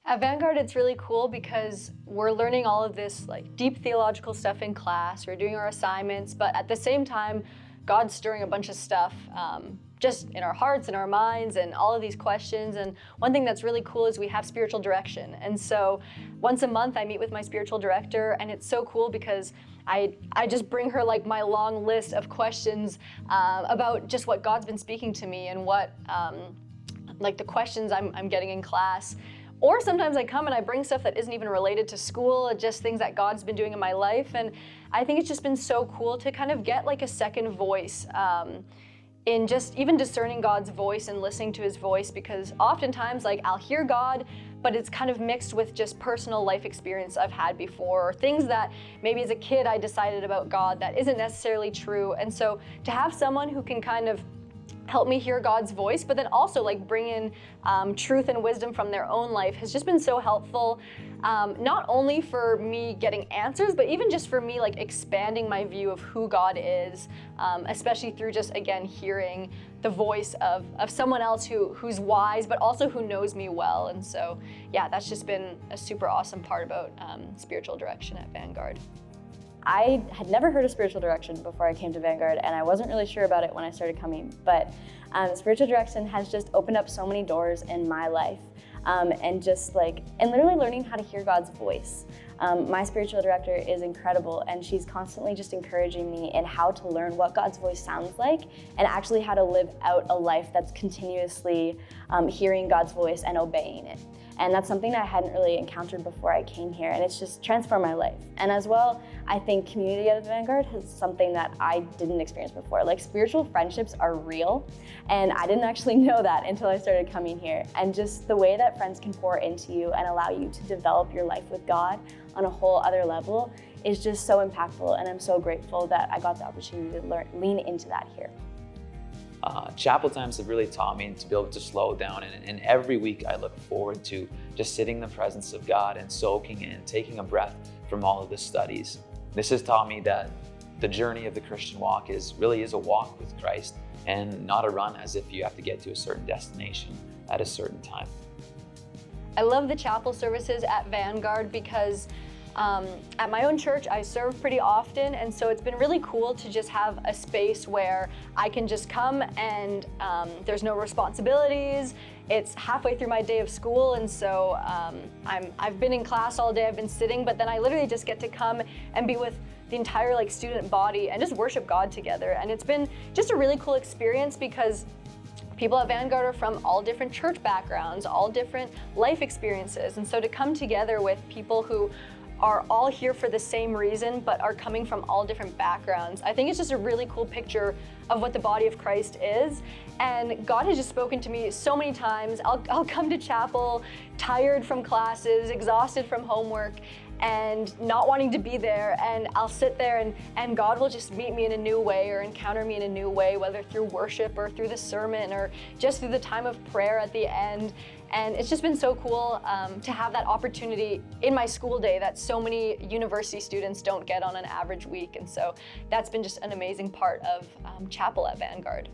At Vanguard, it's really cool because we're learning all of this like deep theological stuff in class, we're doing our assignments, but at the same time, God's stirring a bunch of stuff just in our hearts and our minds and all of these questions. And one thing that's really cool is we have spiritual direction. And so once a month I meet with my spiritual director, and it's so cool because I just bring her like my long list of questions about just what God's been speaking to me and what like the questions I'm getting in class. Or sometimes I come and I bring stuff that isn't even related to school, just things that God's been doing in my life. And I think it's just been so cool to kind of get like a second voice in just even discerning God's voice and listening to his voice, because oftentimes like I'll hear God, but it's kind of mixed with just personal life experience I've had before, or things that maybe as a kid I decided about God that isn't necessarily true. And so to have someone who can kind of help me hear God's voice, but then also like bring in truth and wisdom from their own life has just been so helpful, not only for me getting answers, but even just for me like expanding my view of who God is, especially through just, again, hearing the voice of someone else who's wise, but also who knows me well. And so, yeah, that's just been a super awesome part about spiritual direction at Vanguard. I had never heard of spiritual direction before I came to Vanguard, and I wasn't really sure about it when I started coming, but spiritual direction has just opened up so many doors in my life, and literally learning how to hear God's voice. My spiritual director is incredible, and she's constantly just encouraging me in how to learn what God's voice sounds like and actually how to live out a life that's continuously hearing God's voice and obeying it. And that's something that I hadn't really encountered before I came here, and it's just transformed my life. And as well, I think community at Vanguard is something that I didn't experience before. Like, spiritual friendships are real, and I didn't actually know that until I started coming here. And just the way that friends can pour into you and allow you to develop your life with God on a whole other level is just so impactful, and I'm so grateful that I got the opportunity to lean into that here. Chapel times have really taught me to be able to slow down, and every week I look forward to just sitting in the presence of God and soaking in, taking a breath from all of the studies. This has taught me that the journey of the Christian walk really is a walk with Christ, and not a run as if you have to get to a certain destination at a certain time. I love the chapel services at Vanguard because at my own church, I serve pretty often, and so it's been really cool to just have a space where I can just come and there's no responsibilities. It's halfway through my day of school, and so I've been in class all day, I've been sitting, but then I literally just get to come and be with the entire student body and just worship God together. And it's been just a really cool experience because people at Vanguard are from all different church backgrounds, all different life experiences, and so to come together with people who are all here for the same reason, but are coming from all different backgrounds. I think it's just a really cool picture of what the body of Christ is. And God has just spoken to me so many times. I'll come to chapel tired from classes, exhausted from homework, and not wanting to be there. And I'll sit there and God will just meet me in a new way or encounter me in a new way, whether through worship or through the sermon or just through the time of prayer at the end. And it's just been so cool to have that opportunity in my school day that so many university students don't get on an average week. And so that's been just an amazing part of chapel at Vanguard.